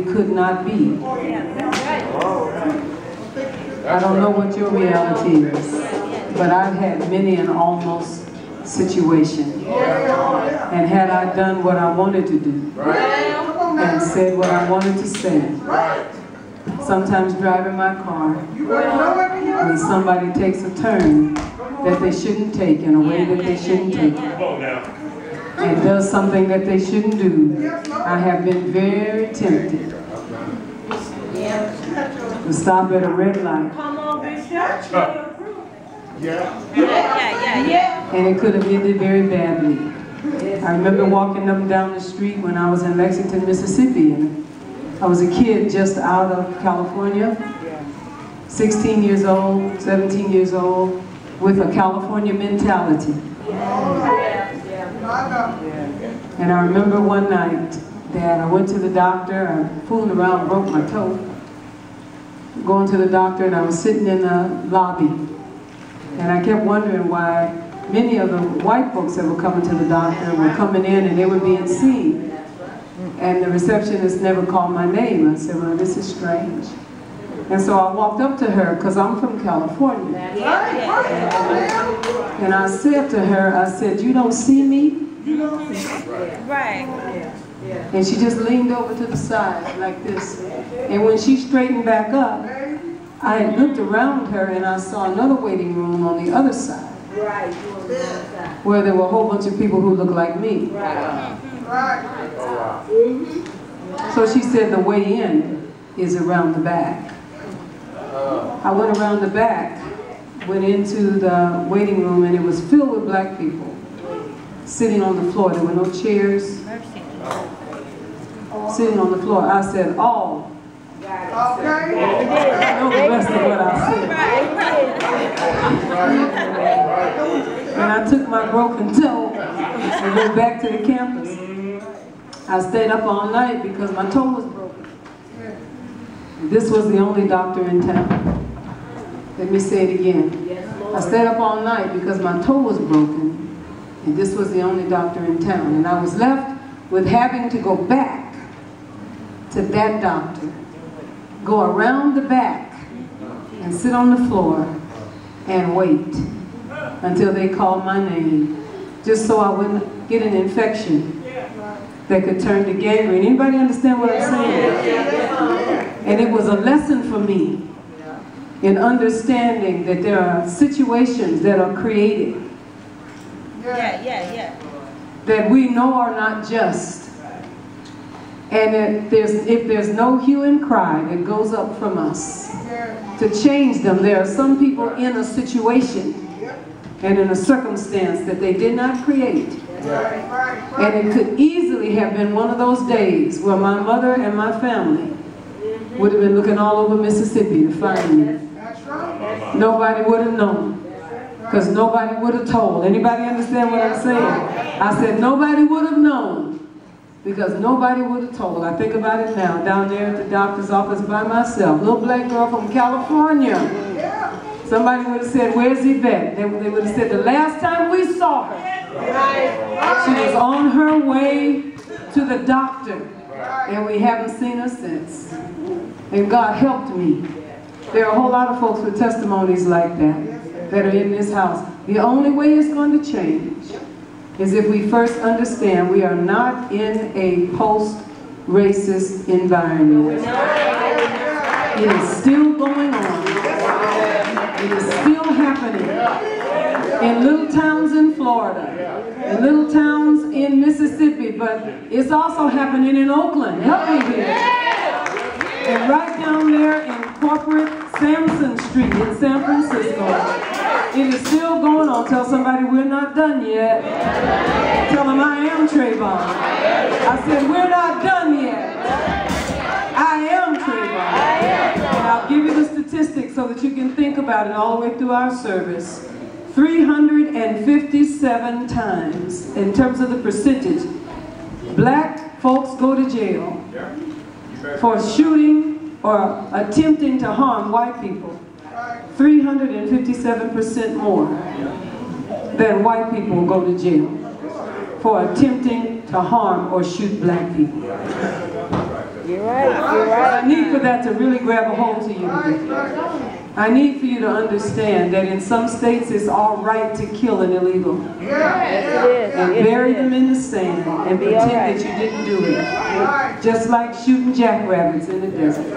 could not be. I don't know what your reality is, but I've had many an almost situation. And had I done what I wanted to do and said what I wanted to say, sometimes driving my car, when somebody takes a turn that they shouldn't take in a way that they shouldn't take, and does something that they shouldn't do, I have been very tempted to stop at a red light. And it could have ended very badly. I remember walking up and down the street when I was in Lexington, Mississippi, and I was a kid just out of California, 16 years old, 17 years old, with a California mentality. And I remember one night that I went to the doctor, I fooled around, broke my toe. Going to the doctor, and I was sitting in the lobby, and I kept wondering why many of the white folks that were coming to the doctor were coming in and they were being seen, and the receptionist never called my name. I said, well, this is strange. And so I walked up to her, because I'm from California, and I said to her, I said, you don't see me? Right. And she just leaned over to the side like this. And when she straightened back up, I had looked around her and I saw another waiting room on the other side, where there were a whole bunch of people who looked like me. So she said the way in is around the back. I went around the back, went into the waiting room, and it was filled with black people sitting on the floor. There were no chairs. Sitting on the floor. I said, all. I know the rest of what I said. And I took my broken toe and went back to the campus. I stayed up all night because my toe was broken. This was the only doctor in town. Let me say it again. I stayed up all night because my toe was broken, and this was the only doctor in town. And I was left with having to go back to that doctor, go around the back and sit on the floor and wait until they called my name, just so I wouldn't get an infection that could turn to gangrene. Anybody understand what I'm saying? And it was a lesson for me in understanding that there are situations that are created that we know are not just. And if there's no hue and cry that goes up from us to change them, there are some people in a situation and in a circumstance that they did not create. And it could easily have been one of those days where my mother and my family would have been looking all over Mississippi to find me. Nobody would have known, because nobody would have told. Anybody understand what I'm saying? I said nobody would have known, because nobody would have told. I think about it now, down there at the doctor's office by myself, little black girl from California. Somebody would have said, where's Yvette? They would have said, the last time we saw her, she was on her way to the doctor, and we haven't seen her since. And God helped me. There are a whole lot of folks with testimonies like that are in this house. The only way it's going to change is if we first understand we are not in a post-racist environment. It is still going on. It is still happening in little towns in Florida, in little towns in Mississippi, but it's also happening in Oakland. Help me here. And right down there in corporate Sampson Street in San Francisco. It is still going on. Tell somebody we're not done yet. Tell them I am Trayvon. I said we're not done yet. I am Trayvon. And I'll give you the statistics so that you can think about it all the way through our service. 357 times, in terms of the percentage, black folks go to jail for shooting or attempting to harm white people. 357% more than white people go to jail for attempting to harm or shoot black people. You're right. You're right. I need for that to really grab a hold to you. I need for you to understand that in some states it's all right to kill an illegal. Yes, it is. And bury them in the sand and pretend that you didn't do it. Just like shooting jackrabbits in the desert.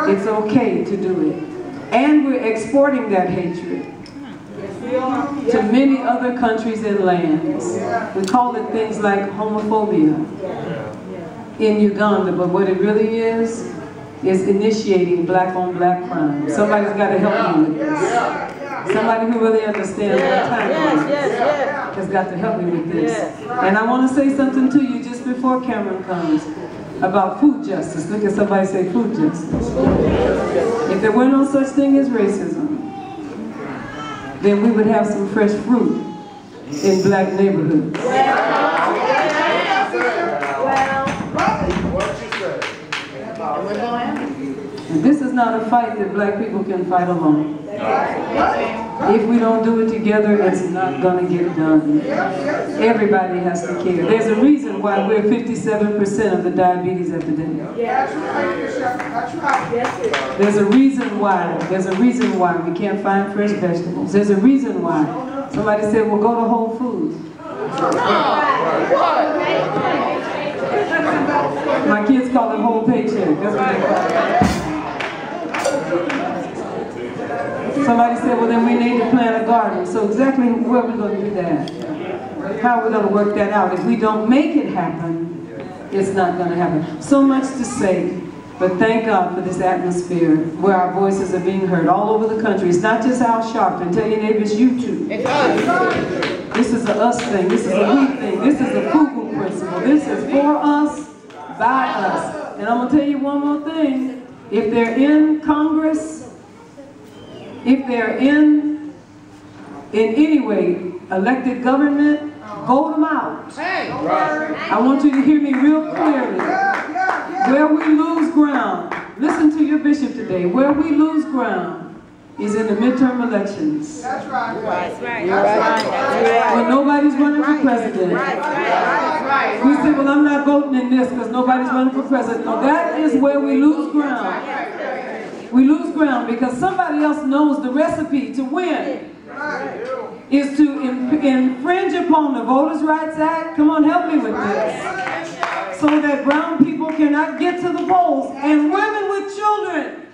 It's okay to do it. And we're exporting that hatred to many other countries and lands. We call it things like homophobia in Uganda, but what it really is initiating black-on-black crime. Somebody's got to help me with this. Somebody who really understands what time has got to help me with this. And I want to say something to you just before Cameron comes about food justice. Look at somebody say food justice. If there were no such thing as racism, then we would have some fresh fruit in black neighborhoods. And this is not a fight that black people can fight alone. If we don't do it together, it's not going to get done. Everybody has to care. There's a reason why we're 57% of the diabetes epidemic. There's a reason why. There's a reason why we can't find fresh vegetables. There's a reason why. Somebody said, well, go to Whole Foods. My kids call it whole paycheck. That's what they call it. Somebody said, well, then we need to plant a garden. So exactly where are we going to do that? How are we going to work that out? If we don't make it happen, it's not going to happen. So much to say, but thank God for this atmosphere where our voices are being heard all over the country. It's not just Al Sharpton. Tell your neighbors, you too. This is a us thing. This is a we thing. This is a FUBU principle. This is for us, by us. And I'm going to tell you one more thing. If they're in Congress, if they're in any way elected government, vote them out. I want you to hear me real clearly. Where we lose ground, listen to your bishop today, where we lose ground is in the midterm elections. That's right. When nobody's running for president. We say, well, I'm not voting in this because nobody's running for president. No, that is where we lose ground. We lose ground because somebody else knows the recipe to win is to infringe upon the Voters' Rights Act. Come on, help me with this. So that brown people cannot get to the polls and women with children,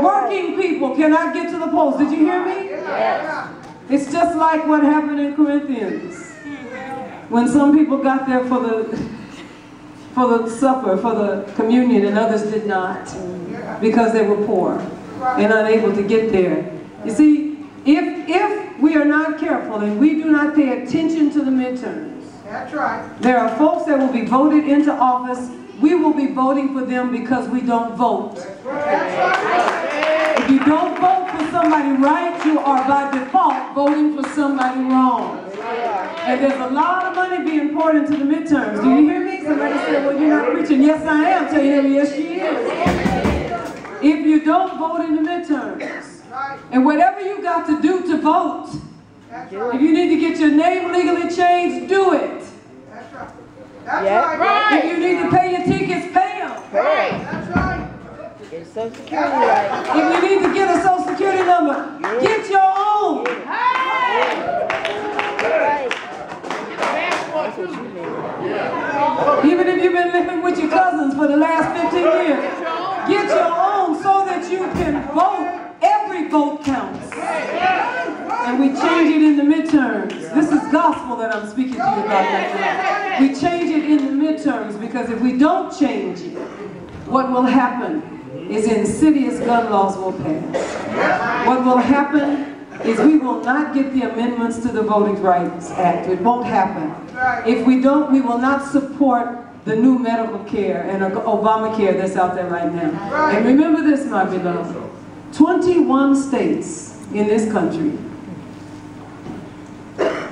working people cannot get to the polls. Did you hear me? Yes. It's just like what happened in Corinthians when some people got there for the supper, for the communion, and others did not because they were poor and unable to get there. You see, if we are not careful and we do not pay attention to the midterms, that's right. There are folks that will be voted into office. We will be voting for them because we don't vote. That's right. If you don't vote for somebody right, you are by default voting for somebody wrong. And there's a lot of money being poured into the midterms. Do you hear me? Somebody said, well, you're not preaching. Yes, I am. Tell you, yes, she is. If you don't vote in the midterms, and whatever you got to do to vote, if you need to get your name legally changed, do it. That's right. That's right. If you need to pay your tickets, pay them. Right. That's right. Get Social Security right. If you need to get a Social Security number, get your own. Hey. Right. That's what you mean. Even if you've been living with your cousins for the last 15 years, get your own so that you can vote. Every vote counts. And we change it in the midterms. This is gospel that I'm speaking to you about right now. We change it in the midterms because if we don't change it, what will happen is insidious gun laws will pass. What will happen is we will not get the amendments to the Voting Rights Act. It won't happen. If we don't, we will not support the new medical care and Obamacare that's out there right now. And remember this, my beloved. 21 states in this country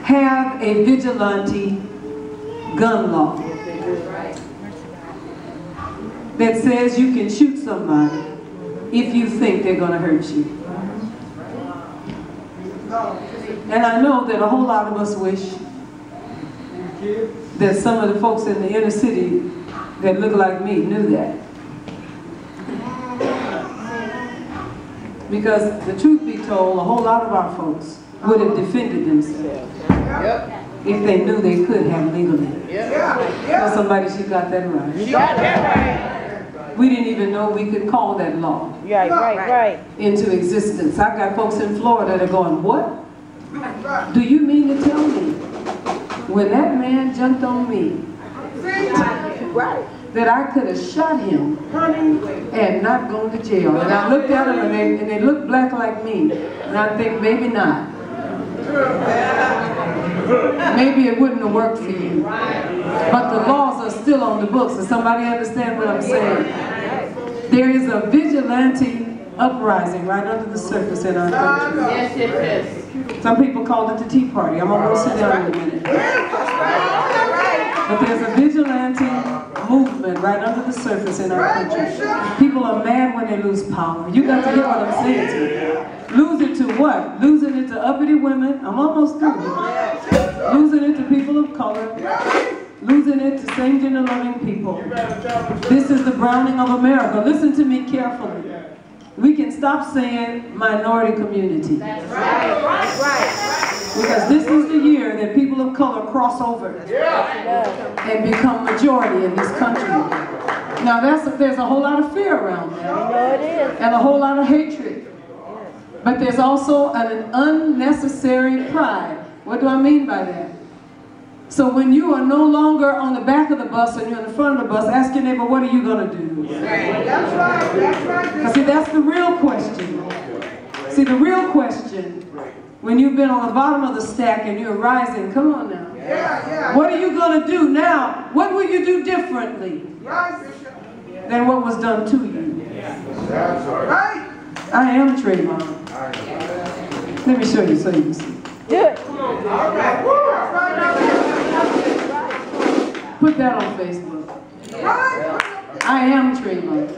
have a vigilante gun law that says you can shoot somebody if you think they're going to hurt you. And I know that a whole lot of us wish that some of the folks in the inner city that looked like me knew that. Because the truth be told, a whole lot of our folks would have defended themselves if they knew they could have legally. Tell somebody she got that right. You got that right. We didn't even know we could call that law into existence. I got folks in Florida that are going, what? Do you mean to tell me when that man jumped on me that I could have shot him and not gone to jail? And I looked at them and they looked black like me. And I think maybe not. Maybe it wouldn't have worked for you. But the laws are still on the books. Does somebody understand what I'm saying? There is a vigilante uprising right under the surface in our country. Yes, it is. Some people call it the Tea Party. I'm going to go sit down in a minute. But there's a vigilante movement right under the surface in our country. People are mad when they lose power. You got to hear what I'm saying to you. Lose it to what? Losing it to uppity women. I'm almost through. Losing it to people of color. Losing it to same-gender loving people. This is the browning of America. Listen to me carefully. We can stop saying minority community. That's right. Because this is the year that people of color cross over and become majority in this country. Now there's a whole lot of fear around that. And a whole lot of hatred. But there's also an unnecessary pride. What do I mean by that? So when you are no longer on the back of the bus and you're in the front of the bus, ask your neighbor, what are you going to do? That's right, that's right. See, that's the real question. See, the real question, when you've been on the bottom of the stack and you're rising, come on now. What are you going to do now? What will you do differently than what was done to you? That's right. I am Trayvon. Let me show you so you can see. Do it. Put that on Facebook. I am Trayvon.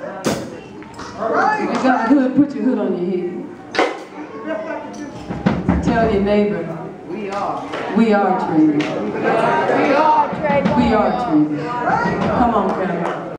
If you got a hood, put your hood on your head. Tell your neighbor, we are Trayvon. We are Trayvon. We are Trayvon. Come on, Cameron.